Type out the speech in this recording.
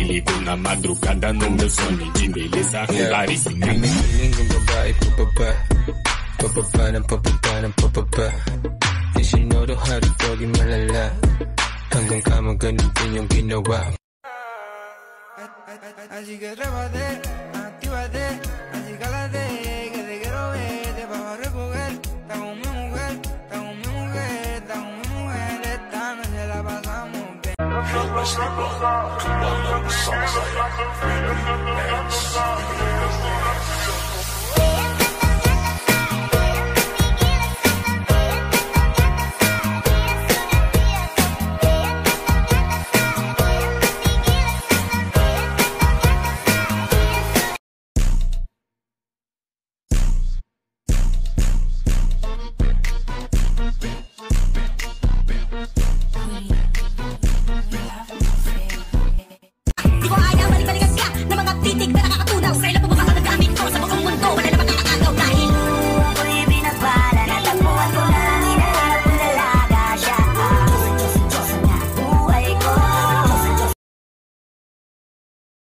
ligo na madrugada no meu sono de beleza raríssima. Piling kong babae, papapa. Papapa ng papapa ng papapa. And she know the how to doggy malala. Hanggang kama ganun din yung ginawa. Así que trépate, actívate, así cálate, que te quiero ver, te vas a recoger. Está con mi mujer, está con mi mujer, está con mi mujer, esta noche la pasamos bien. Feel my sleep on, 'cause I love the songs I am feeling.